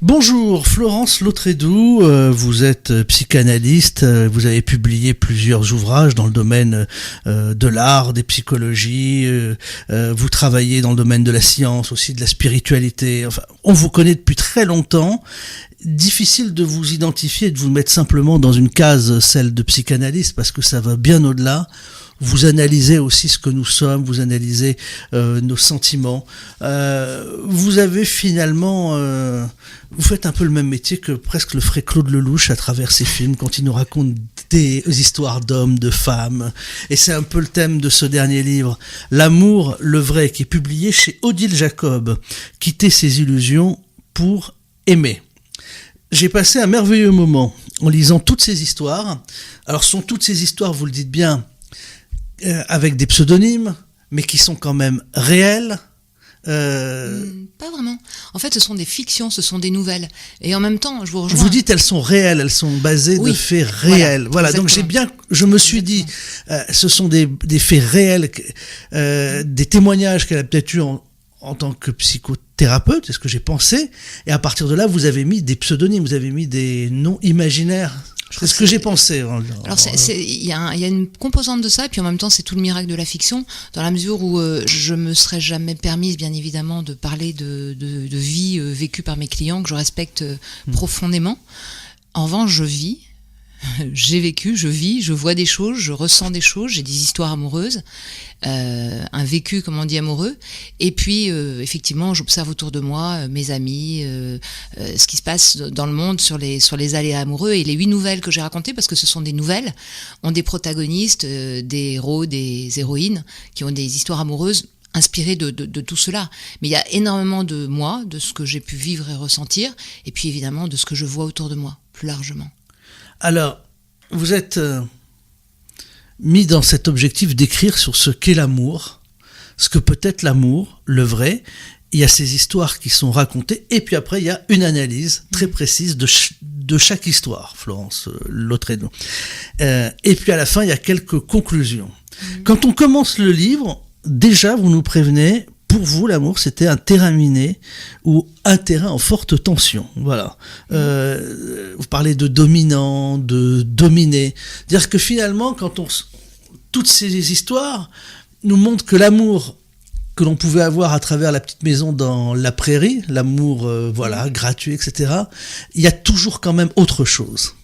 Bonjour Florence Lautrédoux, vous êtes psychanalyste, vous avez publié plusieurs ouvrages dans le domaine de l'art, des psychologies, vous travaillez dans le domaine de la science, aussi de la spiritualité, enfin on vous connaît depuis très longtemps. Difficile de vous identifier et de vous mettre simplement dans une case, celle de psychanalyste, parce que ça va bien au-delà. Vous analysez aussi ce que nous sommes, vous analysez nos sentiments. Vous avez finalement... vous faites un peu le même métier que presque le ferait Claude Lelouch à travers ses films, quand il nous raconte des histoires d'hommes, de femmes. Et c'est un peu le thème de ce dernier livre, L'amour, le vrai, qui est publié chez Odile Jacob. Quitter ses illusions pour aimer. J'ai passé un merveilleux moment en lisant toutes ces histoires. Alors, sont toutes ces histoires, vous le dites bien, avec des pseudonymes, mais qui sont quand même réels. Pas vraiment. En fait, ce sont des fictions, ce sont des nouvelles. Et en même temps, je vous rejoins. Vous dites elles sont réelles, elles sont basées de faits réels. Voilà. Donc je me suis dit, ce sont des faits réels, des témoignages qu'elle a peut-être eu en tant que psychothérapeute, c'est ce que j'ai pensé. Et à partir de là, vous avez mis des pseudonymes, vous avez mis des noms imaginaires. C'est ce que j'ai pensé. Alors, il y a une composante de ça, et puis en même temps, c'est tout le miracle de la fiction, dans la mesure où je me serais jamais permise, bien évidemment, de parler de vie vécue par mes clients, que je respecte profondément. En revanche, je vis. J'ai vécu, je vis, je vois des choses, je ressens des choses, j'ai des histoires amoureuses, un vécu, comme on dit, amoureux. Et puis, effectivement, j'observe autour de moi mes amis, ce qui se passe dans le monde sur les aléas amoureux. Et les 8 nouvelles que j'ai racontées, parce que ce sont des nouvelles, ont des protagonistes, des héros, des héroïnes, qui ont des histoires amoureuses inspirées de tout cela. Mais il y a énormément de moi, de ce que j'ai pu vivre et ressentir, et puis évidemment de ce que je vois autour de moi, plus largement. Alors, vous êtes mis dans cet objectif d'écrire sur ce qu'est l'amour, ce que peut être l'amour, le vrai. Il y a ces histoires qui sont racontées, et puis après, il y a une analyse très précise de chaque histoire, Florence Lautrédoux. Et puis à la fin, il y a quelques conclusions. Quand on commence le livre, déjà, vous nous prévenez... Pour vous, l'amour, c'était un terrain miné ou un terrain en forte tension. Voilà. Vous parlez de dominant, de dominé. C'est-à-dire que finalement, toutes ces histoires nous montrent que l'amour que l'on pouvait avoir à travers la petite maison dans la prairie, l'amour, gratuit, etc., il y a toujours quand même autre chose.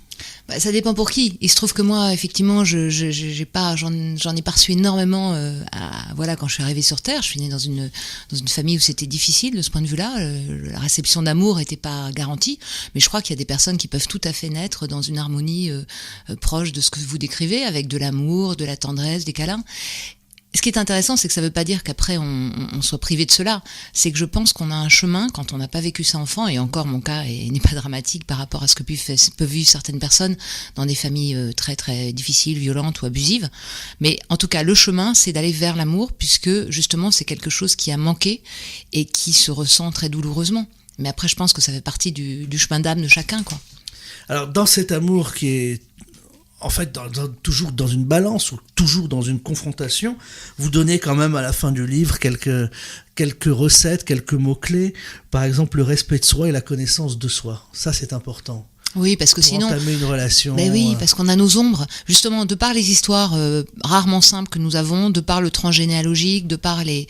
Ça dépend pour qui. Il se trouve que moi, effectivement, j'en ai pas reçu énormément. Quand je suis arrivée sur Terre, je suis née dans une famille où c'était difficile de ce point de vue-là. La réception d'amour n'était pas garantie, mais je crois qu'il y a des personnes qui peuvent tout à fait naître dans une harmonie proche de ce que vous décrivez, avec de l'amour, de la tendresse, des câlins. Ce qui est intéressant, c'est que ça ne veut pas dire qu'après on soit privé de cela. C'est que je pense qu'on a un chemin quand on n'a pas vécu ça enfant, et encore mon cas n'est pas dramatique par rapport à ce que peuvent vivre certaines personnes dans des familles très très difficiles, violentes ou abusives. Mais en tout cas, le chemin, c'est d'aller vers l'amour, puisque justement c'est quelque chose qui a manqué et qui se ressent très douloureusement. Mais après, je pense que ça fait partie du chemin d'âme de chacun, quoi. Alors, dans cet amour qui est en fait, toujours dans une balance ou toujours dans une confrontation, vous donnez quand même à la fin du livre quelques recettes, quelques mots-clés. Par exemple, le respect de soi et la connaissance de soi. Ça, c'est important. Oui, parce que pour sinon... entamer une relation. Mais oui, parce qu'on a nos ombres. Justement, de par les histoires rarement simples que nous avons, de par le transgénéalogique, de par les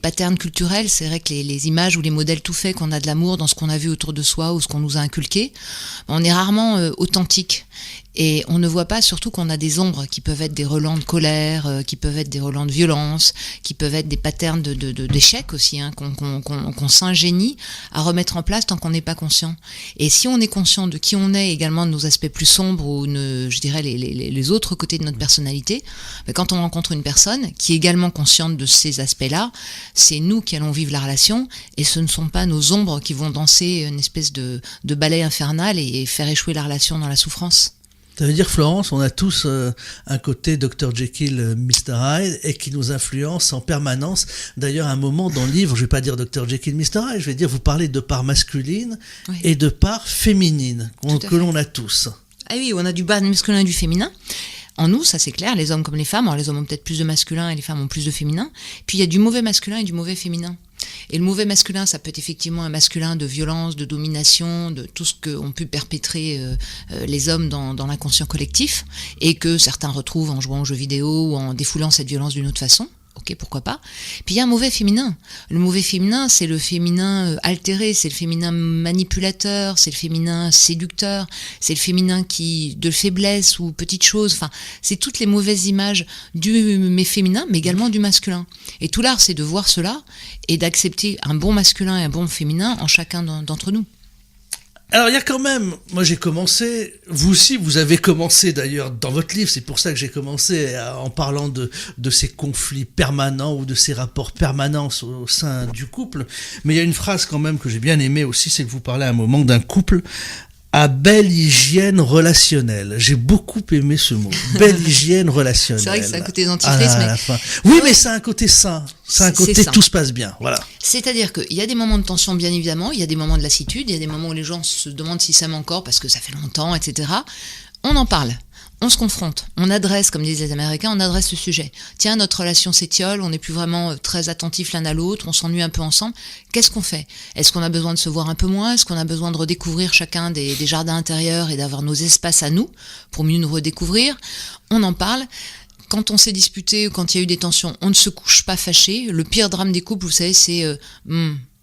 patterns culturels, c'est vrai que les images ou les modèles tout faits qu'on a de l'amour dans ce qu'on a vu autour de soi ou ce qu'on nous a inculqué, on est rarement authentique. Et on ne voit pas surtout qu'on a des ombres qui peuvent être des relents de colère, qui peuvent être des relents de violence, qui peuvent être des patterns d'échec aussi, qu'on s'ingénie à remettre en place tant qu'on n'est pas conscient. Et si on est conscient de qui on est, également de nos aspects plus sombres ou je dirais les autres côtés de notre personnalité, quand on rencontre une personne qui est également consciente de ces aspects-là, c'est nous qui allons vivre la relation, et ce ne sont pas nos ombres qui vont danser une espèce de ballet infernal et faire échouer la relation dans la souffrance. Ça veut dire, Florence, on a tous un côté Dr Jekyll, Mr Hyde, et qui nous influence en permanence. D'ailleurs, à un moment dans le livre, je ne vais pas dire Dr Jekyll, Mr Hyde, je vais dire, vous parlez de part masculine et de part féminine, que l'on a tous. Ah oui, on a du bas masculin et du féminin. En nous, ça c'est clair, les hommes comme les femmes. Alors les hommes ont peut-être plus de masculin et les femmes ont plus de féminin. Puis il y a du mauvais masculin et du mauvais féminin. Et le mauvais masculin, ça peut être effectivement un masculin de violence, de domination, de tout ce qu'ont pu perpétrer les hommes dans l'inconscient collectif, et que certains retrouvent en jouant aux jeux vidéo ou en défoulant cette violence d'une autre façon. Ok, pourquoi pas. Puis il y a un mauvais féminin. Le mauvais féminin, c'est le féminin altéré, c'est le féminin manipulateur, c'est le féminin séducteur, c'est le féminin de faiblesse ou petite chose. Enfin, c'est toutes les mauvaises images du féminin, mais également du masculin. Et tout l'art, c'est de voir cela et d'accepter un bon masculin et un bon féminin en chacun d'entre nous. Alors il y a quand même, moi j'ai commencé, vous aussi vous avez commencé d'ailleurs dans votre livre, c'est pour ça que j'ai commencé en parlant de ces conflits permanents ou de ces rapports permanents au sein du couple, mais il y a une phrase quand même que j'ai bien aimée aussi, c'est que vous parlez à un moment d'un couple à belle hygiène relationnelle. J'ai beaucoup aimé ce mot. Belle hygiène relationnelle. C'est vrai que c'est un côté dentifrice, mais... Oui, mais c'est un côté sain. C'est un côté tout se passe bien. Voilà. C'est-à-dire qu'il y a des moments de tension, bien évidemment. Il y a des moments de lassitude. Il y a des moments où les gens se demandent si ça m'aime encore parce que ça fait longtemps, etc. On en parle. On se confronte, on adresse, comme disent les Américains, on adresse le sujet. Tiens, notre relation s'étiole, on n'est plus vraiment très attentifs l'un à l'autre, on s'ennuie un peu ensemble. Qu'est-ce qu'on fait ? Est-ce qu'on a besoin de se voir un peu moins ? Est-ce qu'on a besoin de redécouvrir chacun des jardins intérieurs et d'avoir nos espaces à nous pour mieux nous redécouvrir ? On en parle. Quand on s'est disputé ou quand il y a eu des tensions, on ne se couche pas fâché. Le pire drame des couples, vous savez, c'est...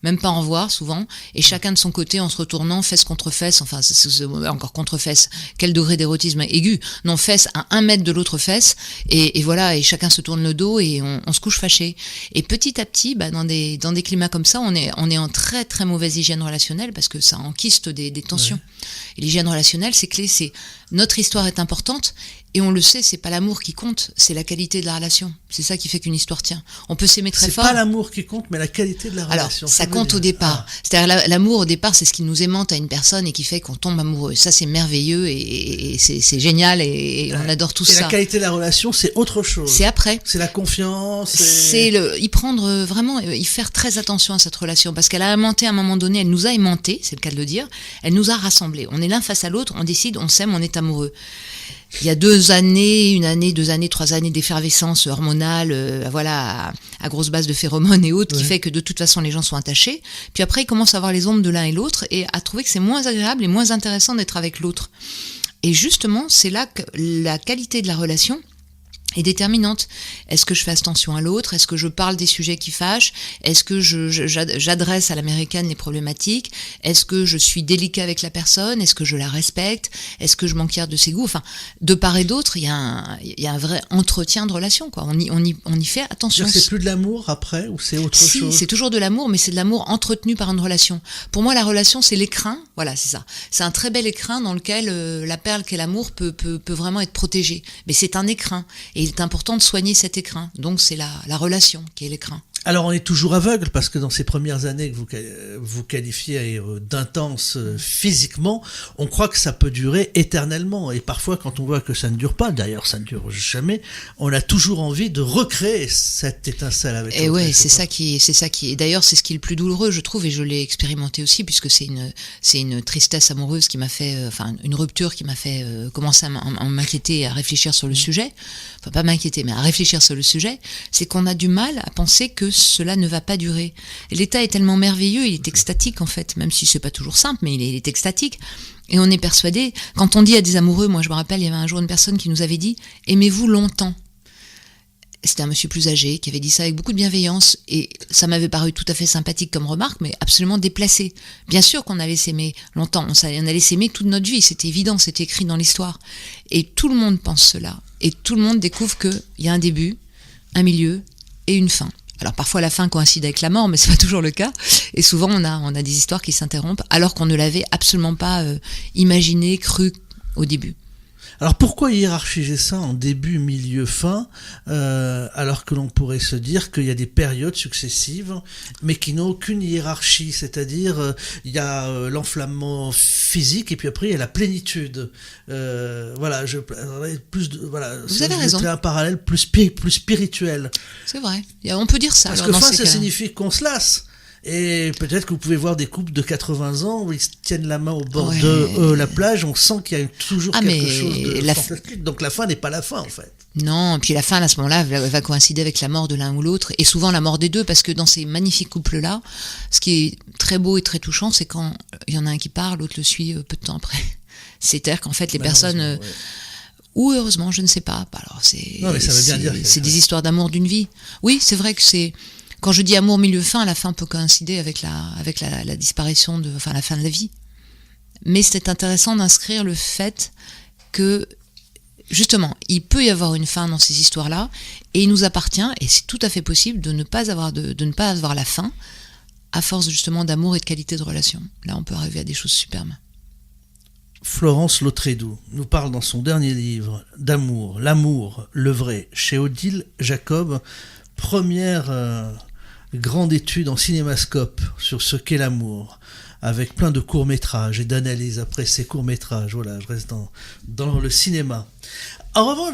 même pas au revoir souvent, et chacun de son côté en se retournant, fesse contre fesse, enfin c'est encore contre fesse, quel degré d'érotisme aigu, non, fesse à 1 mètre de l'autre fesse, et voilà, et chacun se tourne le dos et on se couche fâché. Et petit à petit, dans des climats comme ça, on est en très très mauvaise hygiène relationnelle parce que ça enquiste des tensions. Ouais. Et l'hygiène relationnelle, c'est clé, c'est notre histoire est importante. Et on le sait, c'est pas l'amour qui compte, c'est la qualité de la relation. C'est ça qui fait qu'une histoire tient. On peut s'aimer très fort. C'est pas l'amour qui compte, mais la qualité de la relation. Alors, ça compte au départ. C'est-à-dire l'amour au départ, c'est ce qui nous aimante à une personne et qui fait qu'on tombe amoureux. Ça, c'est merveilleux et c'est génial et on adore tout ça. Et la qualité de la relation, c'est autre chose. C'est après. C'est la confiance. C'est y prendre vraiment, y faire très attention à cette relation parce qu'elle a aimanté à un moment donné, elle nous a aimanté, c'est le cas de le dire. Elle nous a rassemblés. On est l'un face à l'autre, on décide, on s'aime, on est amoureux. Il y a 2 années, 1 année, 2 années, 3 années d'effervescence hormonale, voilà, à grosse base de phéromones et autres, qui fait que de toute façon les gens sont attachés. Puis après, ils commencent à voir les ombres de l'un et l'autre et à trouver que c'est moins agréable et moins intéressant d'être avec l'autre. Et justement, c'est là que la qualité de la relation est déterminante. Est-ce que je fais attention à l'autre ? Est-ce que je parle des sujets qui fâchent ? Est-ce que j'adresse à l'américaine les problématiques ? Est-ce que je suis délicat avec la personne ? Est-ce que je la respecte ? Est-ce que je m'enquière de ses goûts ? Enfin, de part et d'autre, il y a un vrai entretien de relation, quoi. On y fait attention. C'est plus de l'amour après ou c'est autre chose ? Si, c'est toujours de l'amour, mais c'est de l'amour entretenu par une relation. Pour moi, la relation, c'est l'écrin. Voilà, c'est ça. C'est un très bel écrin dans lequel la perle qu'est l'amour peut vraiment être protégée. Mais c'est un écrin. Et il est important de soigner cet écrin. Donc c'est la relation qui est l'écrin. Alors on est toujours aveugle parce que dans ces premières années que vous qualifiez d'intense physiquement, on croit que ça peut durer éternellement. Et parfois quand on voit que ça ne dure pas, d'ailleurs ça ne dure jamais, on a toujours envie de recréer cette étincelle avec l'autre. Et ouais, c'est ça qui est. Et d'ailleurs c'est ce qui est le plus douloureux, je trouve, et je l'ai expérimenté aussi puisque c'est une tristesse amoureuse qui m'a fait, une rupture qui m'a fait commencer à m'inquiéter et à réfléchir sur le sujet. Enfin pas m'inquiéter, mais à réfléchir sur le sujet. C'est qu'on a du mal à penser que cela ne va pas durer. Et l'état est tellement merveilleux, il est extatique en fait, même si c'est pas toujours simple, mais il est extatique. Et on est persuadé, quand on dit à des amoureux, moi je me rappelle, il y avait un jour une personne qui nous avait dit « Aimez-vous longtemps ?» C'était un monsieur plus âgé qui avait dit ça avec beaucoup de bienveillance et ça m'avait paru tout à fait sympathique comme remarque, mais absolument déplacé. Bien sûr qu'on allait s'aimer longtemps, on allait s'aimer toute notre vie, c'était évident, c'était écrit dans l'histoire. Et tout le monde pense cela. Et tout le monde découvre qu'il y a un début, un milieu et une fin. Alors parfois la fin coïncide avec la mort, mais c'est pas toujours le cas. Et souvent on a des histoires qui s'interrompent alors qu'on ne l'avait absolument pas imaginé, cru au début. Alors pourquoi hiérarchiser ça en début, milieu, fin, alors que l'on pourrait se dire qu'il y a des périodes successives, mais qui n'ont aucune hiérarchie, c'est-à-dire il y a l'enflammement physique et puis après il y a la plénitude. Voilà, vous avez raison. Un parallèle plus spirituel. C'est vrai, on peut dire ça. Parce alors, que fin, ça signifie qu'on se lasse. Et peut-être que vous pouvez voir des couples de 80 ans où ils se tiennent la main au bord de la plage, on sent qu'il y a toujours quelque chose de fantastique. Donc la fin n'est pas la fin en fait. Non, puis la fin à ce moment-là va coïncider avec la mort de l'un ou l'autre, et souvent la mort des deux, parce que dans ces magnifiques couples-là, ce qui est très beau et très touchant, c'est quand il y en a un qui part, l'autre le suit peu de temps après. C'est-à-dire qu'en fait les personnes... Ou heureusement, je ne sais pas. Alors non, mais ça veut bien dire c'est des histoires d'amour d'une vie. Oui, c'est vrai que c'est... Quand je dis amour milieu fin, la fin peut coïncider avec la disparition la fin de la vie. Mais c'est intéressant d'inscrire le fait que, justement, il peut y avoir une fin dans ces histoires-là, et il nous appartient, et c'est tout à fait possible, de ne pas avoir la fin, à force justement d'amour et de qualité de relation. Là, on peut arriver à des choses superbes. Florence Lautrédoux nous parle dans son dernier livre d'amour, l'amour, le vrai, chez Odile Jacob, première grande étude en cinémascope sur ce qu'est l'amour, avec plein de courts-métrages et d'analyses après ces courts-métrages. Voilà, je reste dans le cinéma. En revanche,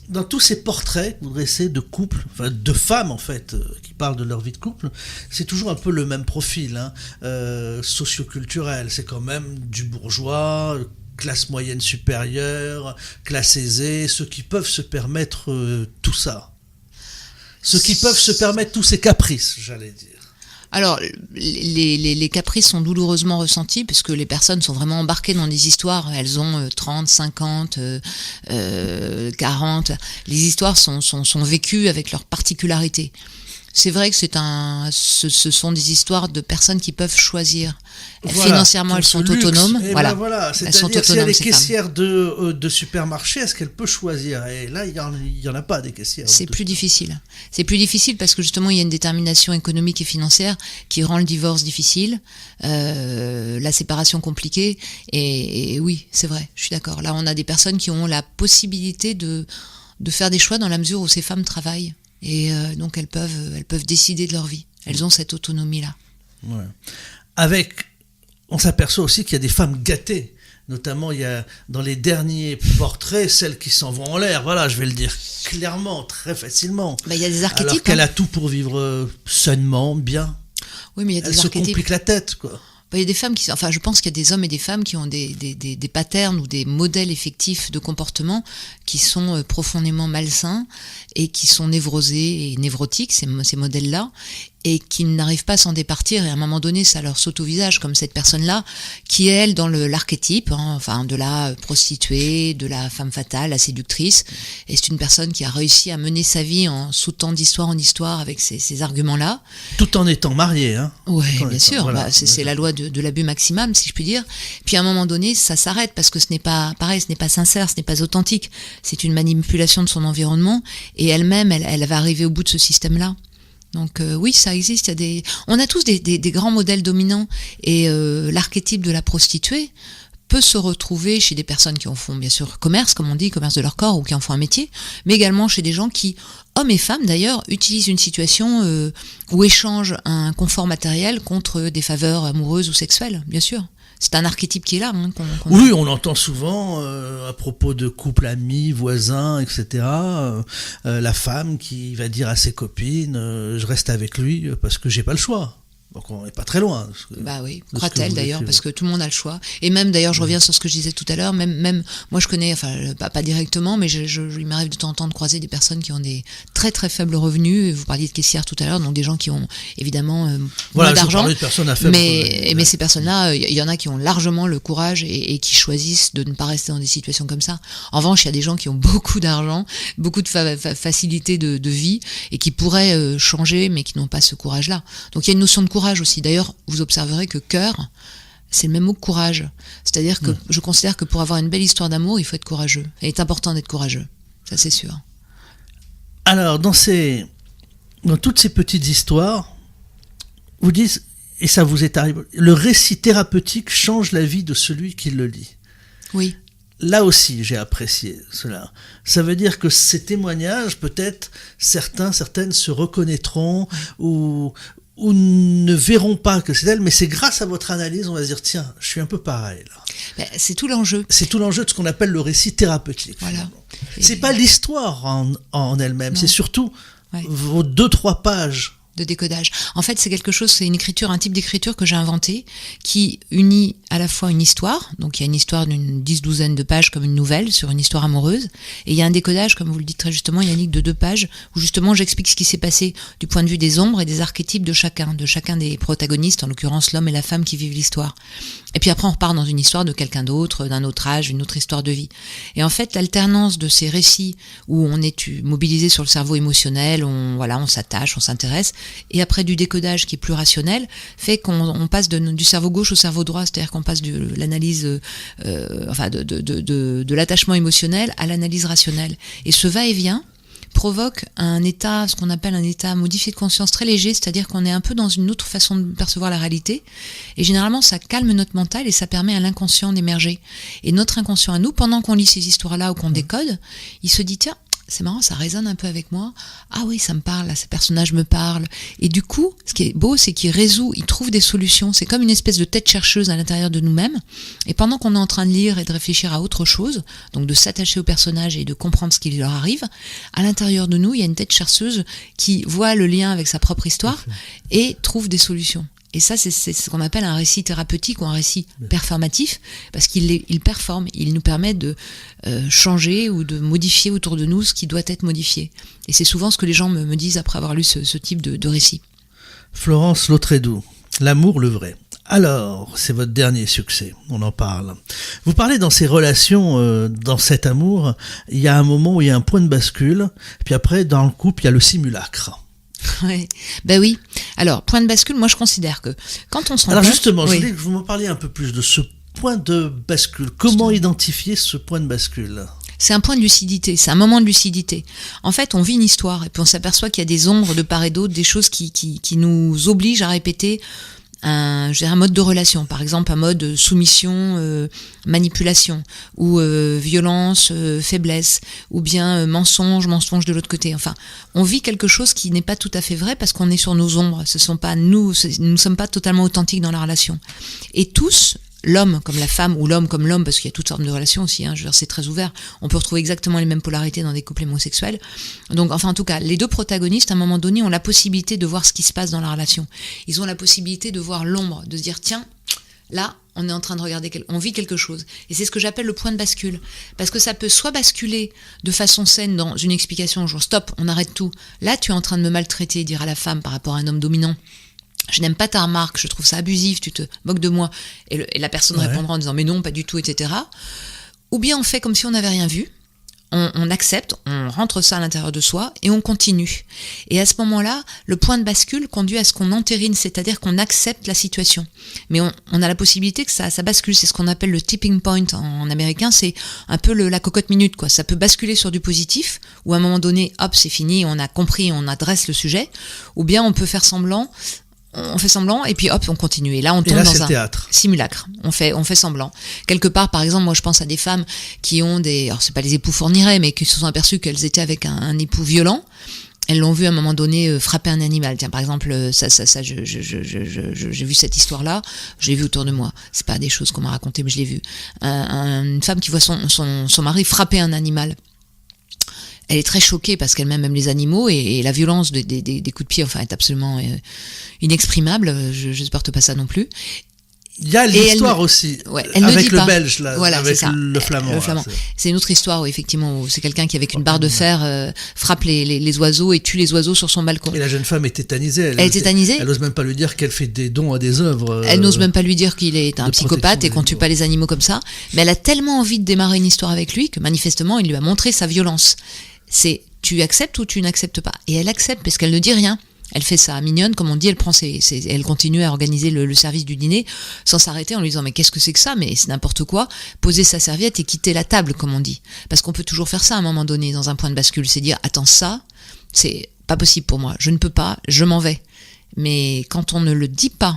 dans tous ces portraits que vous dressez de couples, enfin de femmes en fait, qui parlent de leur vie de couple, c'est toujours un peu le même profil, socio-culturel. C'est quand même du bourgeois, classe moyenne supérieure, classe aisée, ceux qui peuvent se permettre tout ça. Ceux qui peuvent se permettre tous ces caprices, j'allais dire. Alors, les caprices sont douloureusement ressentis parce que les personnes sont vraiment embarquées dans des histoires. Elles ont 30, 50, 40. Les histoires sont vécues avec leurs particularités. C'est vrai que ce sont des histoires de personnes qui peuvent choisir. Financièrement, elles sont autonomes. Voilà. C'est-à-dire si elle est caissière de supermarché, est-ce qu'elle peut choisir? Et là, il y en a pas des caissières. C'est plus difficile. C'est plus difficile parce que justement, il y a une détermination économique et financière qui rend le divorce difficile, la séparation compliquée. Et oui, c'est vrai, je suis d'accord. Là, on a des personnes qui ont la possibilité de faire des choix dans la mesure où ces femmes travaillent. Et donc elles peuvent décider de leur vie. Elles ont cette autonomie-là. Ouais. On s'aperçoit aussi qu'il y a des femmes gâtées. Notamment, il y a dans les derniers portraits celles qui s'en vont en l'air. Voilà, je vais le dire clairement, très facilement. Il y a des archétypes. Alors qu'elle a tout pour vivre sainement, bien. Oui, mais il y a des archétypes. Elle se complique la tête, quoi. Il y a des femmes je pense qu'il y a des hommes et des femmes qui ont des patterns ou des modèles effectifs de comportement qui sont profondément malsains et qui sont névrosés et névrotiques, ces modèles-là, et qui n'arrivent pas à s'en départir, et à un moment donné, ça leur saute au visage, comme cette personne-là, qui est, elle, dans l'archétype, de la prostituée, de la femme fatale, la séductrice, et c'est une personne qui a réussi à mener sa vie en sautant d'histoire en histoire avec ces arguments-là. Tout en étant mariée, Oui, bien sûr, voilà, c'est la loi de l'abus maximum, si je puis dire. Puis à un moment donné, ça s'arrête, parce que ce n'est pas pareil, ce n'est pas sincère, ce n'est pas authentique, c'est une manipulation de son environnement, et elle-même, elle va arriver au bout de ce système-là. Donc oui, ça existe. On a tous des grands modèles dominants, et l'archétype de la prostituée peut se retrouver chez des personnes qui en font bien sûr commerce, comme on dit, commerce de leur corps, ou qui en font un métier, mais également chez des gens qui, hommes et femmes d'ailleurs, utilisent une situation où échangent un confort matériel contre des faveurs amoureuses ou sexuelles, bien sûr. C'est un archétype qui est là. Oui, on entend souvent à propos de couples amis, voisins, etc. La femme qui va dire à ses copines je reste avec lui parce que j'ai pas le choix. Donc on n'est pas très loin. Bah oui, croit-elle d'ailleurs, parce que tout le monde a le choix. Et même d'ailleurs, je reviens sur ce que je disais tout à l'heure, même moi je connais, pas directement, mais il m'arrive de temps en temps de croiser des personnes qui ont des très très faibles revenus. Vous parliez de caissières tout à l'heure, donc des gens qui ont évidemment moins d'argent. Mais ces personnes-là, il y en a qui ont largement le courage et qui choisissent de ne pas rester dans des situations comme ça. En revanche, il y a des gens qui ont beaucoup d'argent, beaucoup de facilité de vie, et qui pourraient changer, mais qui n'ont pas ce courage-là. Donc il y a une notion de courage aussi. D'ailleurs, vous observerez que cœur, c'est le même mot que courage. C'est-à-dire que je considère que pour avoir une belle histoire d'amour, il faut être courageux. Et il est important d'être courageux. Ça, c'est sûr. Alors, dans toutes ces petites histoires, vous dites, et ça vous est arrivé, le récit thérapeutique change la vie de celui qui le lit. Oui. Là aussi, j'ai apprécié cela. Ça veut dire que ces témoignages, peut-être, certaines se reconnaîtront ou ne verront pas que c'est elle, mais c'est grâce à votre analyse, on va se dire, tiens, je suis un peu pareil, là. C'est tout l'enjeu. C'est tout l'enjeu de ce qu'on appelle le récit thérapeutique. Voilà. C'est pas l'histoire en elle-même, c'est surtout vos 2-3 pages de décodage. En fait, c'est un type d'écriture que j'ai inventé qui unit à la fois une histoire, donc il y a une histoire d'une 10-12 de pages comme une nouvelle sur une histoire amoureuse, et il y a un décodage, comme vous le dites très justement, Yannick, de 2 pages, où justement j'explique ce qui s'est passé du point de vue des ombres et des archétypes de chacun des protagonistes, en l'occurrence l'homme et la femme qui vivent l'histoire. Et puis après on repart dans une histoire de quelqu'un d'autre, d'un autre âge, une autre histoire de vie. Et en fait, l'alternance de ces récits où on est mobilisé sur le cerveau émotionnel, on s'attache, on s'intéresse, et après du décodage qui est plus rationnel, fait qu'on passe du cerveau gauche au cerveau droit, c'est-à-dire qu'on passe de l'analyse, de l'attachement émotionnel à l'analyse rationnelle. Et ce va-et-vient provoque ce qu'on appelle un état modifié de conscience très léger, c'est-à-dire qu'on est un peu dans une autre façon de percevoir la réalité, et généralement ça calme notre mental et ça permet à l'inconscient d'émerger. Et notre inconscient à nous, pendant qu'on lit ces histoires-là ou qu'on décode, il se dit, tiens, c'est marrant, ça résonne un peu avec moi. Ah oui, ça me parle, là, ces personnages me parlent. Et du coup, ce qui est beau, c'est qu'il trouve des solutions. C'est comme une espèce de tête chercheuse à l'intérieur de nous-mêmes. Et pendant qu'on est en train de lire et de réfléchir à autre chose, donc de s'attacher aux personnages et de comprendre ce qui leur arrive, à l'intérieur de nous, il y a une tête chercheuse qui voit le lien avec sa propre histoire et trouve des solutions. Et ça, c'est ce qu'on appelle un récit thérapeutique ou un récit performatif, parce qu'il performe, il nous permet de changer ou de modifier autour de nous ce qui doit être modifié. Et c'est souvent ce que les gens me disent après avoir lu ce type de récit. Florence Lautrédoux, L'amour, le vrai. Alors, c'est votre dernier succès, on en parle. Vous parlez dans ces relations, dans cet amour, il y a un moment où il y a un point de bascule, puis après, dans le couple, il y a le simulacre. Ouais. Ben oui. Alors, point de bascule, moi je considère que quand on se rend Alors compte... justement, je voulais que vous me parliez un peu plus de ce point de bascule. Comment identifier ce point de bascule ? C'est un point de lucidité, c'est un moment de lucidité. En fait, on vit une histoire et puis on s'aperçoit qu'il y a des ombres de part et d'autre, des choses qui nous obligent à répéter un mode de relation, par exemple un mode soumission, manipulation, ou violence, faiblesse, ou bien mensonge de l'autre côté. Enfin, on vit quelque chose qui n'est pas tout à fait vrai parce qu'on est sur nos ombres. Nous ne sommes pas totalement authentiques dans la relation. Et tous, l'homme comme la femme ou l'homme comme l'homme, parce qu'il y a toutes sortes de relations aussi, je veux dire, c'est très ouvert. On peut retrouver exactement les mêmes polarités dans des couples homosexuels. Donc, enfin, en tout cas, les deux protagonistes, à un moment donné, ont la possibilité de voir ce qui se passe dans la relation. Ils ont la possibilité de voir l'ombre, de se dire, tiens, là, on est en train de regarder, on vit quelque chose. Et c'est ce que j'appelle le point de bascule. Parce que ça peut soit basculer de façon saine dans une explication, genre, stop, on arrête tout. Là, tu es en train de me maltraiter, dire à la femme par rapport à un homme dominant. Je n'aime pas ta remarque, je trouve ça abusif, tu te moques de moi. Et la personne répondra en disant mais non, pas du tout, etc. Ou bien on fait comme si on n'avait rien vu, on accepte, on rentre ça à l'intérieur de soi et on continue. Et à ce moment-là, le point de bascule conduit à ce qu'on entérine, c'est-à-dire qu'on accepte la situation. Mais on a la possibilité que ça bascule, c'est ce qu'on appelle le tipping point en américain, c'est un peu la cocotte minute, quoi. Ça peut basculer sur du positif, ou à un moment donné, hop, c'est fini, on a compris, on adresse le sujet, ou bien on peut faire semblant, on fait semblant et puis hop, on continue. Et là, on tombe dans un théâtre. Simulacre. On fait semblant. Quelque part, par exemple, moi, je pense à des femmes qui ont alors c'est pas les époux fournirait, mais qui se sont aperçues qu'elles étaient avec un époux violent. Elles l'ont vu à un moment donné frapper un animal. Tiens, par exemple, j'ai vu cette histoire-là, je l'ai vu autour de moi. C'est pas des choses qu'on m'a racontées, mais je l'ai vu. Une femme qui voit son mari frapper un animal. Elle est très choquée parce qu'elle aime les animaux et la violence des coups de pied, enfin, est absolument inexprimable. Je supporte pas ça non plus. Il y a l'histoire aussi, avec le belge, là, voilà, avec le flamand. Le flamand. C'est une autre histoire où effectivement, c'est quelqu'un qui avec une barre de fer frappe les oiseaux et tue les oiseaux sur son balcon. Et la jeune femme est tétanisée. Elle est tétanisée. Elle n'ose même pas lui dire qu'elle fait des dons à des œuvres. Elle n'ose même pas lui dire qu'il est un psychopathe et qu'on tue pas les animaux comme ça. Mais elle a tellement envie de démarrer une histoire avec lui que manifestement, il lui a montré sa violence. C'est tu acceptes ou tu n'acceptes pas. Et elle accepte parce qu'elle ne dit rien. Elle fait ça mignonne, comme on dit, elle continue à organiser le service du dîner sans s'arrêter en lui disant mais qu'est-ce que c'est que ça, mais c'est n'importe quoi, poser sa serviette et quitter la table, comme on dit. Parce qu'on peut toujours faire ça à un moment donné dans un point de bascule, c'est dire attends, ça, c'est pas possible pour moi, je ne peux pas, je m'en vais. Mais quand on ne le dit pas,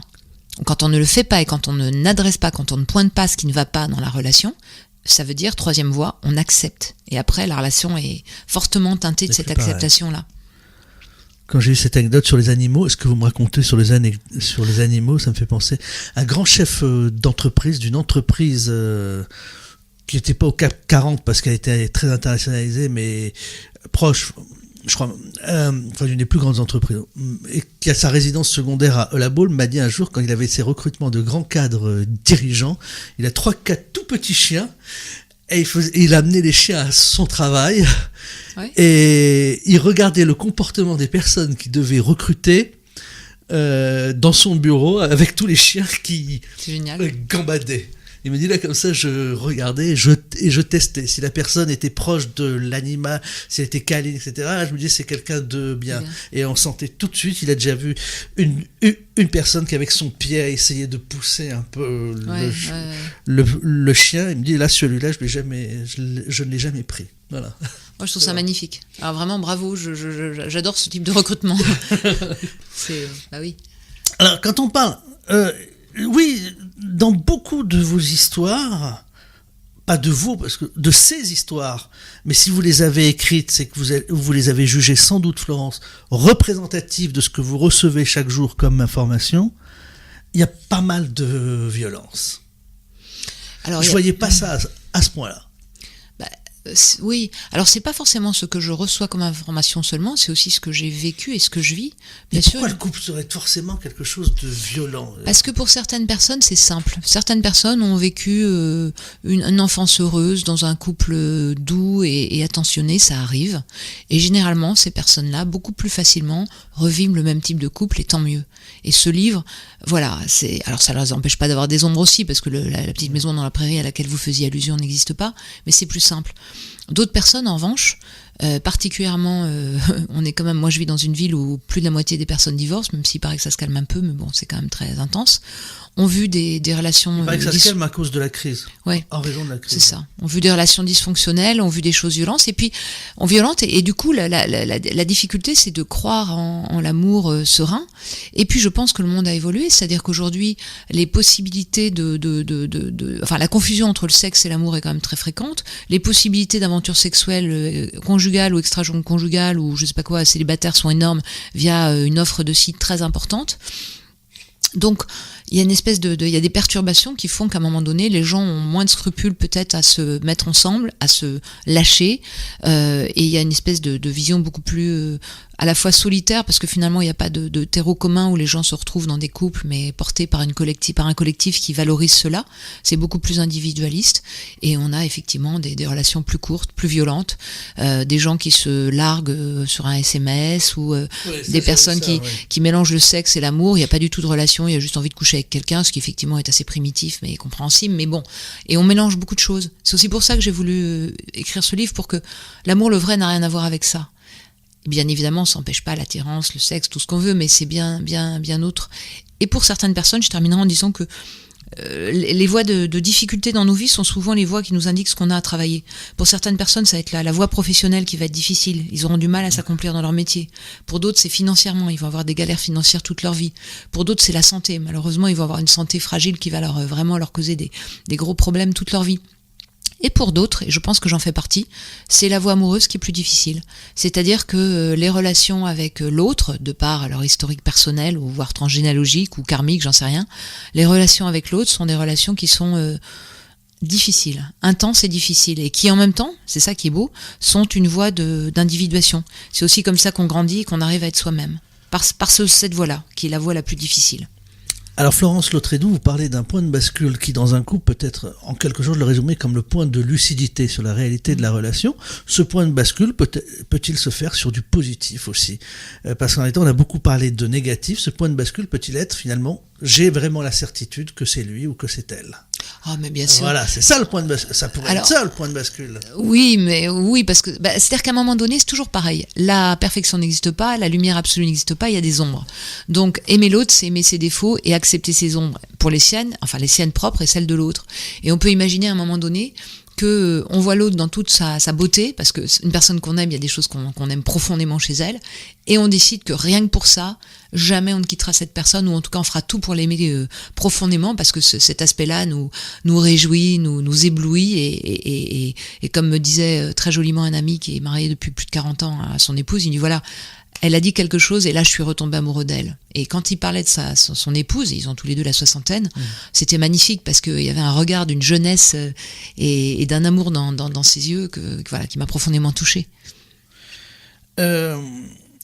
ou quand on ne le fait pas et quand on n'adresse pas, quand on ne pointe pas ce qui ne va pas dans la relation, ça veut dire, troisième voie, on accepte. Et après, la relation est fortement teintée de cette acceptation-là. Quand j'ai eu cette anecdote sur les animaux, ce que vous me racontez sur les animaux, ça me fait penser à un grand chef d'entreprise, d'une entreprise qui n'était pas au CAC 40 parce qu'elle était très internationalisée, mais proche, je crois, d'une des plus grandes entreprises, et qui a sa résidence secondaire à Hull-la-Baule, m'a dit un jour, quand il avait ses recrutements de grands cadres dirigeants, il a 3-4 tout petits chiens, et il amenait les chiens à son travail, et il regardait le comportement des personnes qui devaient recruter dans son bureau, avec tous les chiens qui gambadaient. Il me dit là, comme ça, je regardais et je testais. Si la personne était proche de l'animal, si elle était câline, etc., là, je me disais, c'est quelqu'un de bien. Et on sentait tout de suite, il a déjà vu une personne qui, avec son pied, a essayé de pousser un peu le chien. Il me dit, là, celui-là, je ne l'ai jamais pris. Voilà. Moi, je trouve ça magnifique. Alors vraiment, bravo, j'adore ce type de recrutement. Bah oui. Alors, quand on parle... oui, dans beaucoup de vos histoires, pas de vous, parce que de ces histoires, mais si vous les avez écrites, c'est que vous les avez jugées sans doute, Florence, représentatives de ce que vous recevez chaque jour comme information, il y a pas mal de violence. Alors, je voyais pas ça à ce point-là. Oui, alors c'est pas forcément ce que je reçois comme information seulement, c'est aussi ce que j'ai vécu et ce que je vis. Mais pourquoi le couple serait forcément quelque chose de violent ? Parce que pour certaines personnes, c'est simple. Certaines personnes ont vécu une enfance heureuse dans un couple doux et attentionné, ça arrive. Et généralement, ces personnes-là, beaucoup plus facilement, revivent le même type de couple, et tant mieux. Et ce livre, voilà, alors ça ne les empêche pas d'avoir des ombres aussi, parce que la petite maison dans la prairie à laquelle vous faisiez allusion n'existe pas, mais c'est plus simple. D'autres personnes, en revanche, particulièrement, on est quand même, moi je vis dans une ville où plus de la moitié des personnes divorcent, même s'il paraît que ça se calme un peu, mais bon, c'est quand même très intense. On vu des relations... Il paraît que ça se calme à cause de la crise. Ouais. En raison de la crise. C'est ça. On vu des relations dysfonctionnelles, on vu des choses violentes, et puis et du coup la difficulté, c'est de croire en l'amour serein. Et puis je pense que le monde a évolué, c'est-à-dire qu'aujourd'hui les possibilités enfin la confusion entre le sexe et l'amour est quand même très fréquente. Les possibilités d'aventure sexuelle conjugale ou extra-conjugale ou je sais pas quoi, célibataire sont énormes via une offre de sites très importante. Donc, il y a une espèce il y a des perturbations qui font qu'à un moment donné, les gens ont moins de scrupules peut-être à se mettre ensemble, à se lâcher, et il y a une espèce de vision beaucoup plus à la fois solitaire, parce que finalement il n'y a pas de terreau commun où les gens se retrouvent dans des couples, mais portés par un collectif qui valorise cela. C'est beaucoup plus individualiste, et on a effectivement des relations plus courtes, plus violentes, des gens qui se larguent sur un SMS, ou des personnes qui mélangent le sexe et l'amour. Il n'y a pas du tout de relation, il y a juste envie de coucher avec quelqu'un, ce qui effectivement est assez primitif mais compréhensible, mais bon, et on mélange beaucoup de choses. C'est aussi pour ça que j'ai voulu écrire ce livre, pour que l'amour, le vrai, n'a rien à voir avec ça. Bien évidemment, ça n'empêche pas l'attirance, le sexe, tout ce qu'on veut, mais c'est bien autre. Et pour certaines personnes, je terminerai en disant que les voies de difficulté dans nos vies sont souvent les voies qui nous indiquent ce qu'on a à travailler. Pour certaines personnes, ça va être la voie professionnelle qui va être difficile. Ils auront du mal à s'accomplir dans leur métier. Pour d'autres, c'est financièrement. Ils vont avoir des galères financières toute leur vie. Pour d'autres, c'est la santé. Malheureusement, ils vont avoir une santé fragile qui va vraiment leur causer des gros problèmes toute leur vie. Et pour d'autres, et je pense que j'en fais partie, c'est la voie amoureuse qui est plus difficile. C'est-à-dire que les relations avec l'autre, de par leur historique personnel, ou voire transgénéalogique, ou karmique, j'en sais rien, les relations avec l'autre sont des relations qui sont difficiles, intenses et difficiles, et qui en même temps, c'est ça qui est beau, sont une voie d'individuation. C'est aussi comme ça qu'on grandit et qu'on arrive à être soi-même. Par cette voie-là, qui est la voie la plus difficile. Alors Florence Lautrédoux, vous parlez d'un point de bascule qui dans un couple peut être en quelque chose le résumer comme le point de lucidité sur la réalité de la relation. Ce point de bascule peut-il se faire sur du positif aussi ? Parce qu'en réalité on a beaucoup parlé de négatif, ce point de bascule peut-il être finalement j'ai vraiment la certitude que c'est lui ou que c'est elle ? Ah, mais bien sûr. Voilà, c'est ça le point de bascule. Ça pourrait être ça le point de bascule. Oui, parce que c'est-à-dire qu'à un moment donné, c'est toujours pareil. La perfection n'existe pas, la lumière absolue n'existe pas, il y a des ombres. Donc, aimer l'autre, c'est aimer ses défauts et accepter ses ombres pour les siennes, enfin les siennes propres et celles de l'autre. Et on peut imaginer à un moment donné que on voit l'autre dans toute sa beauté, parce que une personne qu'on aime, il y a des choses qu'on aime profondément chez elle, et on décide que rien que pour ça, jamais on ne quittera cette personne, ou en tout cas on fera tout pour l'aimer profondément, parce que cet aspect-là nous réjouit, nous éblouit, et comme me disait très joliment un ami qui est marié depuis plus de 40 ans à son épouse, il dit voilà, elle a dit quelque chose et là je suis retombé amoureux d'elle. Et quand il parlait de son épouse, ils ont tous les deux la soixantaine, c'était magnifique parce qu'il y avait un regard d'une jeunesse et d'un amour dans ses yeux qui m'a profondément touchée. Une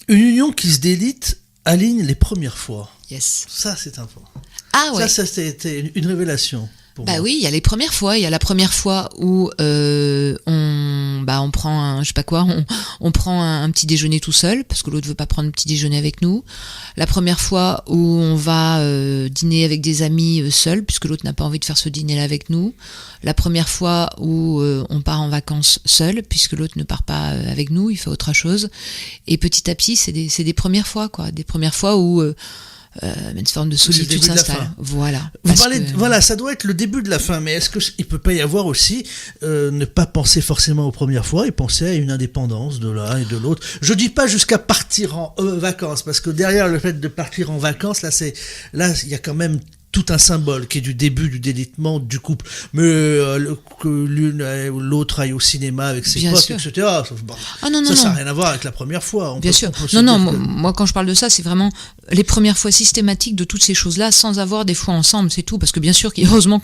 union qui se délite aligne les premières fois. Yes. Ça, c'est important. Ah ouais. Ça, c'était une révélation. Bah oui, il y a les premières fois. Il y a la première fois où on prend on prend un petit déjeuner tout seul parce que l'autre veut pas prendre le petit déjeuner avec nous. La première fois où on va dîner avec des amis seuls puisque l'autre n'a pas envie de faire ce dîner-là avec nous. La première fois où on part en vacances seul puisque l'autre ne part pas avec nous, il fait autre chose. Et petit à petit, c'est des premières fois quoi, des premières fois où une forme de solitude s'installe. Voilà. Voilà, ça doit être le début de la fin, mais est-ce qu'il peut pas y avoir aussi ne pas penser forcément aux premières fois et penser à une indépendance de l'un et de l'autre. Je dis pas jusqu'à partir en vacances, parce que derrière le fait de partir en vacances, là il y a quand même tout un symbole qui est du début du délitement du couple, mais que l'une ou l'autre aille au cinéma avec ses potes, etc. Ça n'a rien à voir avec la première fois. Bien sûr. Moi quand je parle de ça, c'est vraiment les premières fois systématiques de toutes ces choses-là, sans avoir des fois ensemble, c'est tout. Parce que bien sûr, heureusement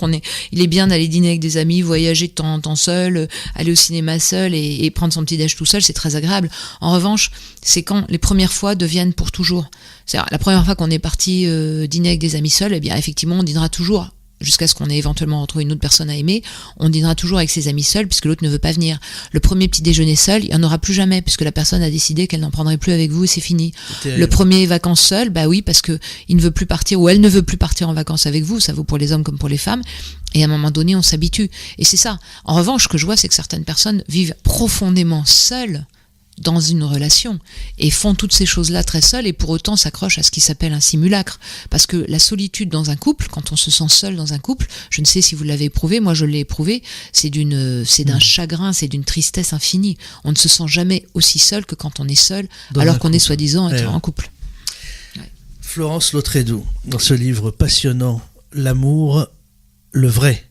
il est bien d'aller dîner avec des amis, voyager de temps en temps seul, aller au cinéma seul et prendre son petit déj tout seul, c'est très agréable. En revanche, c'est quand les premières fois deviennent pour toujours. C'est-à-dire, la première fois qu'on est parti dîner avec des amis seuls, eh bien effectivement on dînera toujours, jusqu'à ce qu'on ait éventuellement retrouvé une autre personne à aimer, on dînera toujours avec ses amis seuls puisque l'autre ne veut pas venir. Le premier petit déjeuner seul, il n'y en aura plus jamais puisque la personne a décidé qu'elle n'en prendrait plus avec vous et c'est fini. Le premier vacances seul, bah oui, parce que il ne veut plus partir ou elle ne veut plus partir en vacances avec vous, ça vaut pour les hommes comme pour les femmes. Et à un moment donné, on s'habitue. Et c'est ça. En revanche, ce que je vois, c'est que certaines personnes vivent profondément seules dans une relation et font toutes ces choses-là très seules et pour autant s'accrochent à ce qui s'appelle un simulacre. Parce que la solitude dans un couple, quand on se sent seul dans un couple, je ne sais si vous l'avez éprouvé, moi je l'ai éprouvé, c'est d'un chagrin, c'est d'une tristesse infinie. On ne se sent jamais aussi seul que quand on est seul, alors qu'on est soi-disant être en couple. Ouais. Florence Lotredou, dans ce livre passionnant, L'amour, le vrai.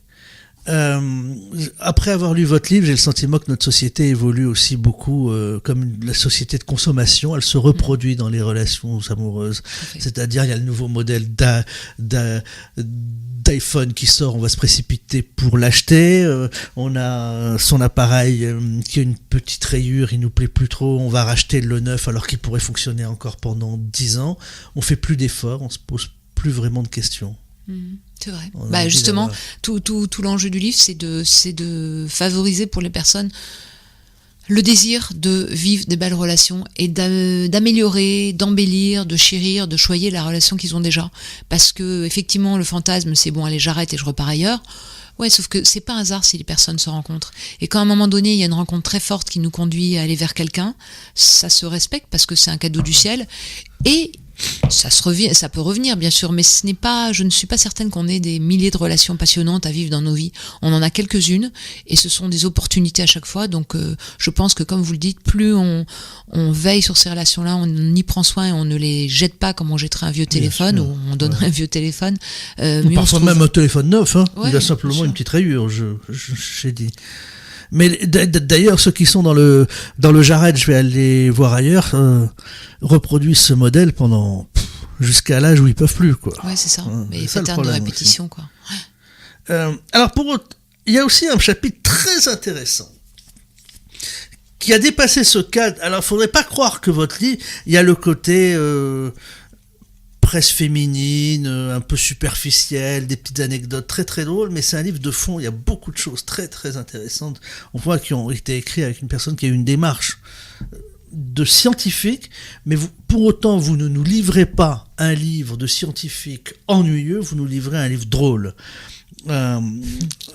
Après avoir lu votre livre, j'ai le sentiment que notre société évolue aussi beaucoup comme la société de consommation. Elle se reproduit dans les relations amoureuses. C'est-à-dire, il y a le nouveau modèle d'iPhone qui sort, on va se précipiter pour l'acheter. On a son appareil qui a une petite rayure, il nous plaît plus trop, on va racheter le neuf alors qu'il pourrait fonctionner encore pendant 10 ans. On fait plus d'efforts, on se pose plus vraiment de questions. C'est vrai. Justement, tout l'enjeu du livre, c'est de favoriser pour les personnes le désir de vivre des belles relations et d'améliorer, d'embellir, de chérir, de choyer la relation qu'ils ont déjà. Parce que effectivement, le fantasme, c'est bon, allez, j'arrête et je repars ailleurs. Ouais, sauf que c'est pas un hasard si les personnes se rencontrent. Et quand à un moment donné, il y a une rencontre très forte qui nous conduit à aller vers quelqu'un, ça se respecte parce que c'est un cadeau du ciel. Et ça peut revenir, bien sûr, mais je ne suis pas certaine qu'on ait des milliers de relations passionnantes à vivre dans nos vies. On en a quelques-unes, et ce sont des opportunités à chaque fois, donc je pense que, comme vous le dites, plus on veille sur ces relations-là, on y prend soin et on ne les jette pas comme on jetterait un vieux téléphone, ou on donnerait un vieux téléphone. Parfois même un téléphone neuf, il a simplement bien sûr. Une petite rayure, j'ai dit. Mais d'ailleurs, ceux qui sont dans le Jared, je vais aller voir ailleurs, reproduisent ce modèle jusqu'à l'âge où ils peuvent plus, quoi. Ouais, c'est ça. Mais pattern de répétition, aussi. Quoi. Alors il y a aussi un chapitre très intéressant qui a dépassé ce cadre. Alors, faudrait pas croire que votre livre, il y a le côté presse féminine, un peu superficielle, des petites anecdotes très très drôles, mais c'est un livre de fond, il y a beaucoup de choses très très intéressantes, on voit qui ont été écrites avec une personne qui a eu une démarche de scientifique, mais pour autant vous ne nous livrez pas un livre de scientifique ennuyeux, vous nous livrez un livre drôle.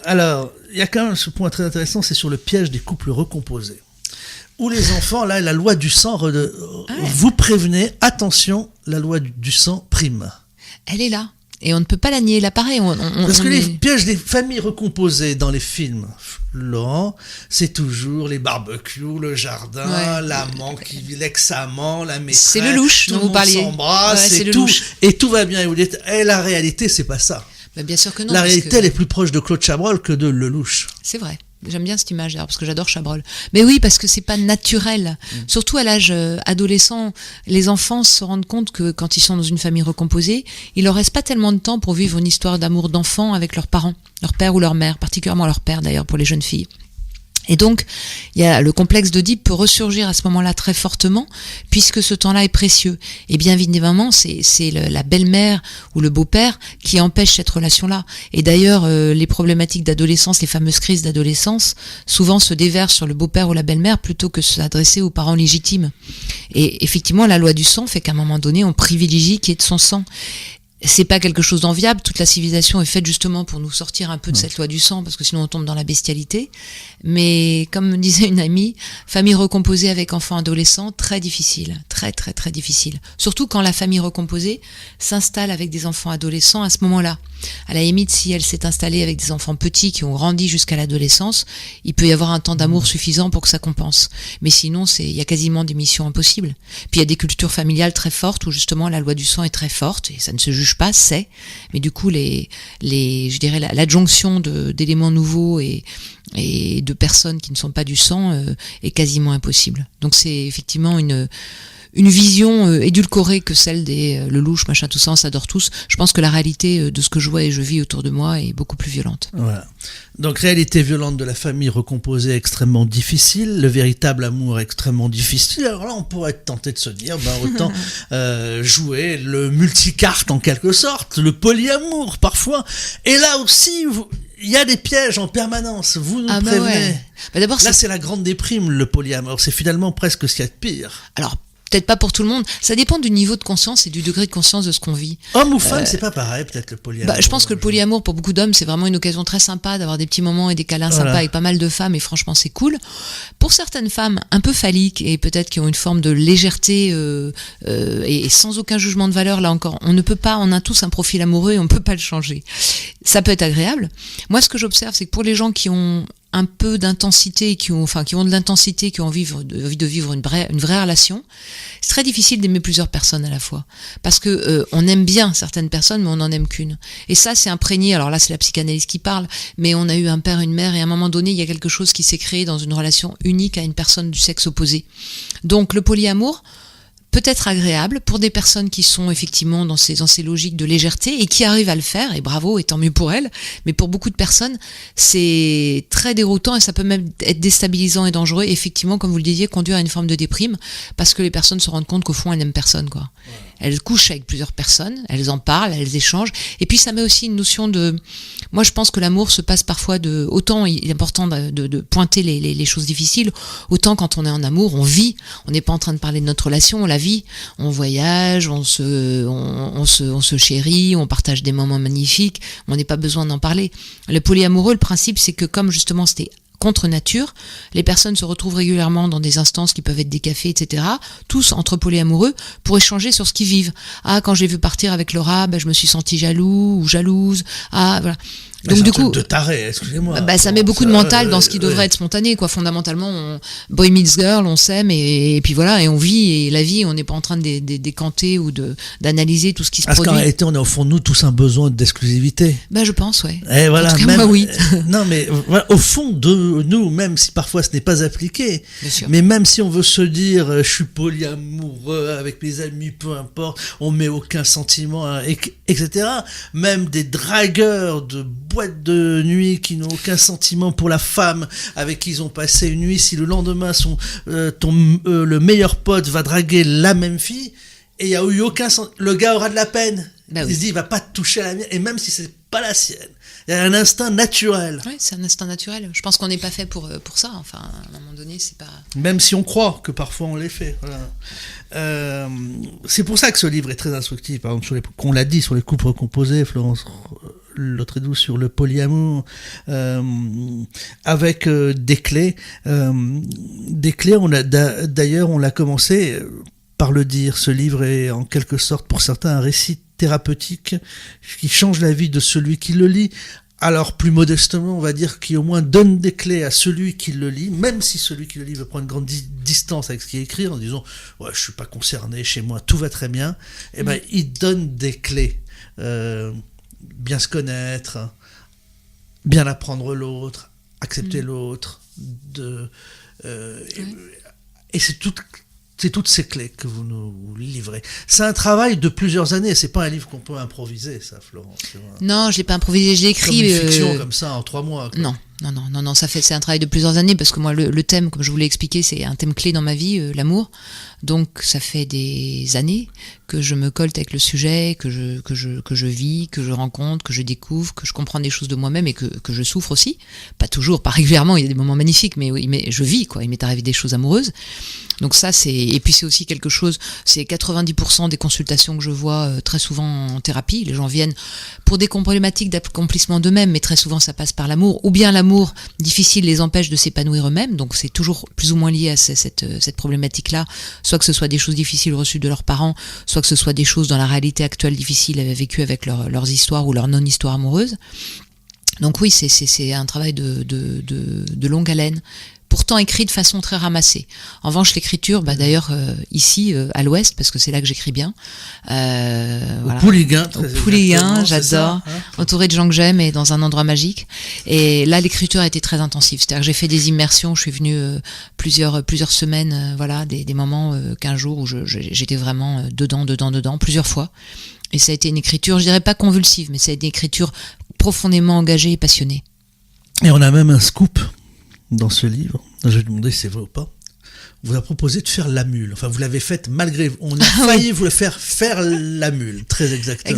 Alors, il y a quand même ce point très intéressant, c'est sur le piège des couples recomposés. Où les enfants, là, la loi du sang, vous prévenez, attention, la loi du sang prime. Elle est là. Et on ne peut pas la nier, là pareil. Parce que les pièges des familles recomposées dans les films, Laurent, c'est toujours les barbecues, le jardin, l'amant l'ex-amant, la maîtresse. C'est le louche dont vous parliez. Tout le monde s'embrasse, c'est tout. Et tout va bien. Et vous dites, la réalité, c'est pas ça. Mais bien sûr que non. La réalité, elle est plus proche de Claude Chabrol que de Lelouch. C'est vrai. J'aime bien cette image d'ailleurs parce que j'adore Chabrol. Mais oui, parce que c'est pas naturel. Surtout à l'âge adolescent, les enfants se rendent compte que quand ils sont dans une famille recomposée, il leur reste pas tellement de temps pour vivre une histoire d'amour d'enfant avec leurs parents, leur père ou leur mère, particulièrement leur père d'ailleurs pour les jeunes filles. Et donc, il y a le complexe d'Oedipe peut ressurgir à ce moment-là très fortement, puisque ce temps-là est précieux. Et bien évidemment, c'est la belle-mère ou le beau-père qui empêche cette relation-là. Et d'ailleurs, les problématiques d'adolescence, les fameuses crises d'adolescence, souvent se déversent sur le beau-père ou la belle-mère plutôt que s'adresser aux parents légitimes. Et effectivement, la loi du sang fait qu'à un moment donné, on privilégie qui est de son sang. C'est pas quelque chose d'enviable, toute la civilisation est faite justement pour nous sortir un peu de cette loi du sang, parce que sinon on tombe dans la bestialité. Mais comme me disait une amie, famille recomposée avec enfants adolescents, très difficile, très très très difficile. Surtout quand la famille recomposée s'installe avec des enfants adolescents à ce moment-là. À la limite, si elle s'est installée avec des enfants petits qui ont grandi jusqu'à l'adolescence, il peut y avoir un temps d'amour suffisant pour que ça compense. Mais sinon, il y a quasiment des missions impossibles. Puis il y a des cultures familiales très fortes où justement la loi du sang est très forte, et ça ne se juge pas, mais du coup je dirais l'adjonction d'éléments nouveaux et de personnes qui ne sont pas du sang est quasiment impossible. Donc c'est effectivement une vision édulcorée que celle des Lelouch, machin, tout ça, on s'adore tous. Je pense que la réalité de ce que je vois et je vis autour de moi est beaucoup plus violente. Voilà. Donc réalité violente de la famille recomposée extrêmement difficile, le véritable amour extrêmement difficile. Alors là, on pourrait être tenté de se dire, autant jouer le multicarte en quelque sorte, le polyamour parfois. Et là aussi, il y a des pièges en permanence, vous nous prévenez. Ouais. D'abord, là, c'est la grande déprime, le polyamour. C'est finalement presque ce qu'il y a de pire. Alors, peut-être pas pour tout le monde. Ça dépend du niveau de conscience et du degré de conscience de ce qu'on vit. Homme ou femme, c'est pas pareil, peut-être le polyamour. Je pense que le polyamour, pour beaucoup d'hommes, c'est vraiment une occasion très sympa d'avoir des petits moments et des câlins sympas avec pas mal de femmes, et franchement, c'est cool. Pour certaines femmes un peu phalliques et peut-être qui ont une forme de légèreté et sans aucun jugement de valeur, là encore, on a tous un profil amoureux et on peut pas le changer. Ça peut être agréable. Moi, ce que j'observe, c'est que pour les gens qui ont un peu d'intensité, qui ont de l'intensité, qui ont envie de vivre une vraie relation, c'est très difficile d'aimer plusieurs personnes à la fois. Parce que on aime bien certaines personnes, mais on n'en aime qu'une. Et ça, c'est imprégné. Alors là, c'est la psychanalyse qui parle, mais on a eu un père, une mère, et à un moment donné, il y a quelque chose qui s'est créé dans une relation unique à une personne du sexe opposé. Donc, le polyamour peut être agréable pour des personnes qui sont effectivement dans ces logiques de légèreté et qui arrivent à le faire, et bravo, et tant mieux pour elles. Mais pour beaucoup de personnes, c'est très déroutant et ça peut même être déstabilisant et dangereux, et effectivement, comme vous le disiez, conduire à une forme de déprime, parce que les personnes se rendent compte qu'au fond, elles n'aiment personne, quoi. Ouais. Elles couchent avec plusieurs personnes, elles en parlent, elles échangent, et puis ça met aussi une notion de... Moi, je pense que l'amour se passe parfois de... Autant il est important de pointer les choses difficiles, autant quand on est en amour, on vit. On n'est pas en train de parler de notre relation, on la vit. On voyage, on se chérit, on partage des moments magnifiques, on n'a pas besoin d'en parler. Le polyamoureux, le principe, c'est que comme justement c'était contre nature, les personnes se retrouvent régulièrement dans des instances qui peuvent être des cafés, etc., tous entre polyamoureux, pour échanger sur ce qu'ils vivent. Ah, quand j'ai vu partir avec Laura, je me suis sentie jaloux ou jalouse. Ah, voilà. Donc du coup, de taré, excusez-moi. Ça met beaucoup de mental dans ce qui devrait être spontané, quoi. Fondamentalement, boy meets girl, on s'aime et puis voilà, et on vit, et la vie, on n'est pas en train de décanter ou d'analyser tout ce qui se produit. Parce qu'en réalité, on a au fond de nous tous un besoin d'exclusivité. Je pense, ouais. Et voilà, en tout cas, moi, oui. Non, mais voilà, au fond de nous, même si parfois ce n'est pas appliqué, mais même si on veut se dire, je suis polyamoureux avec mes amis, peu importe, on met aucun sentiment, etc. Même des dragueurs de boîtes de nuit qui n'ont aucun sentiment pour la femme avec qui ils ont passé une nuit, si le lendemain le meilleur pote va draguer la même fille, et il n'y a eu aucun le gars aura de la peine. Il se dit, il va pas te toucher à la mienne, et même si c'est pas la sienne. Il y a un instinct naturel. Oui, c'est un instinct naturel. Je pense qu'on n'est pas fait pour ça. Enfin, à un moment donné, c'est pas... Même si on croit que parfois on l'est fait. Voilà. C'est pour ça que ce livre est très instructif. Par exemple, qu'on l'a dit, sur les couples recomposés, Florence Lotredou sur le polyamour, avec des clés. Des clés, d'ailleurs, on l'a commencé par le dire. Ce livre est en quelque sorte, pour certains, un récit thérapeutique qui change la vie de celui qui le lit. Alors plus modestement, on va dire qu'il au moins donne des clés à celui qui le lit, même si celui qui le lit veut prendre une grande distance avec ce qui est écrit en disant ouais, je suis pas concerné, chez moi tout va très bien. Il donne des clés, bien se connaître, bien apprendre l'autre, accepter l'autre, et c'est toutes ces clés que vous nous livrez. C'est un travail de plusieurs années. C'est pas un livre qu'on peut improviser, ça, Florence. Non, je l'ai pas improvisé. Je l'ai écrit. Comme une fiction comme ça en 3 mois. Quoi. Non. Non, c'est un travail de plusieurs années parce que moi, le thème, comme je vous l'ai expliqué, c'est un thème clé dans ma vie, l'amour. Donc, ça fait des années que je me colte avec le sujet, que je vis, que je rencontre, que je découvre, que je comprends des choses de moi-même et que je souffre aussi. Pas toujours, pas régulièrement, il y a des moments magnifiques, mais je vis, quoi. Il m'est arrivé des choses amoureuses. Donc ça, et puis c'est aussi quelque chose, c'est 90% des consultations que je vois très souvent en thérapie. Les gens viennent pour des problématiques d'accomplissement d'eux-mêmes, mais très souvent ça passe par l'amour, ou bien l'amour difficile les empêche de s'épanouir eux-mêmes, donc c'est toujours plus ou moins lié à cette problématique-là, soit que ce soit des choses difficiles reçues de leurs parents, soit que ce soit des choses dans la réalité actuelle difficiles vécues avec leurs histoires ou leur non-histoire amoureuse. Donc oui, c'est un travail de longue haleine, pourtant écrit de façon très ramassée. En revanche, l'écriture, d'ailleurs ici à l'Ouest, parce que c'est là que j'écris bien. Au Pouliguen, j'adore. Entouré de gens que j'aime et dans un endroit magique. Et là, l'écriture a été très intensive. C'est-à-dire que j'ai fait des immersions. Je suis venue plusieurs semaines, des moments, 15 jours où j'étais vraiment dedans, plusieurs fois. Et ça a été une écriture, je dirais pas convulsive, mais ça a été une écriture profondément engagée et passionnée. Et on a même un scoop dans ce livre. Je vais vous demander si c'est vrai ou pas. On vous a proposé de faire la mule. Enfin, vous l'avez faite malgré... On a failli vous le faire la mule, très exactement.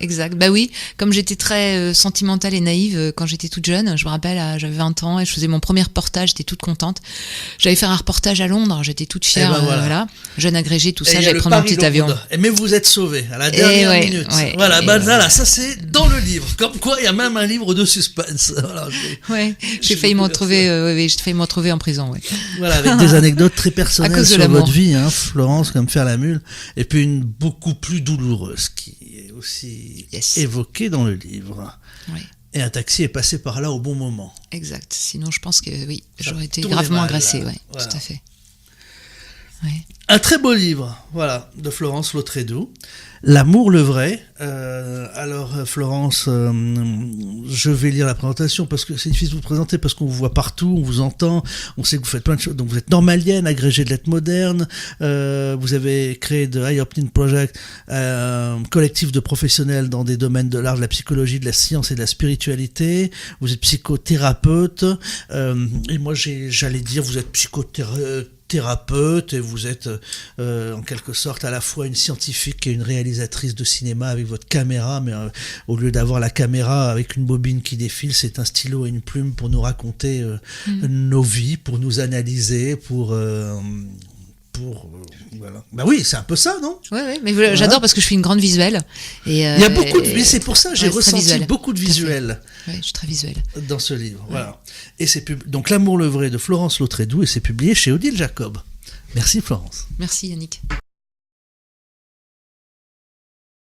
Exact. Bah oui, comme j'étais très sentimentale et naïve quand j'étais toute jeune, je me rappelle, j'avais 20 ans et je faisais mon premier reportage, j'étais toute contente. J'allais faire un reportage à Londres, j'étais toute fière, voilà. Jeune agrégée, tout ça, j'allais prendre mon petit avion. Mais vous êtes sauvée à la dernière minute. Voilà, ça c'est dans le livre. Comme quoi, il y a même un livre de suspense. Voilà, j'ai failli me retrouver en prison. Ouais. Voilà, avec des anecdotes très personnelle sur votre vie, Florence, comme faire la mule, et puis une beaucoup plus douloureuse qui est aussi évoquée dans le livre. Oui. Et un taxi est passé par là au bon moment. Exact. Sinon, je pense que j'aurais été gravement agressée. Voilà. Tout à fait. Ouais. Un très beau livre, de Florence Lautrédoux. L'amour le vrai. Alors Florence, je vais lire la présentation parce que c'est difficile de vous présenter parce qu'on vous voit partout, on vous entend, on sait que vous faites plein de choses. Donc vous êtes normalienne, agrégée de lettres modernes. Vous avez créé The Eye Opening Project, collectif de professionnels dans des domaines de l'art, de la psychologie, de la science et de la spiritualité. Vous êtes psychothérapeute. Et moi j'allais dire vous êtes psychothérapeute et vous êtes en quelque sorte à la fois une scientifique et une réalisatrice de cinéma avec votre caméra, mais au lieu d'avoir la caméra avec une bobine qui défile, c'est un stylo et une plume pour nous raconter nos vies, pour nous analyser, voilà. Bah oui, c'est un peu ça, non ? Oui, mais j'adore parce que je suis une grande visuelle. Et, il y a beaucoup de... C'est pour ça que j'ai ressenti beaucoup de visuels. Oui, je suis très visuelle. Dans ce livre, voilà. Et donc L'amour le vrai de Florence Lautrédoux, et c'est publié chez Odile Jacob. Merci Florence. Merci Yannick.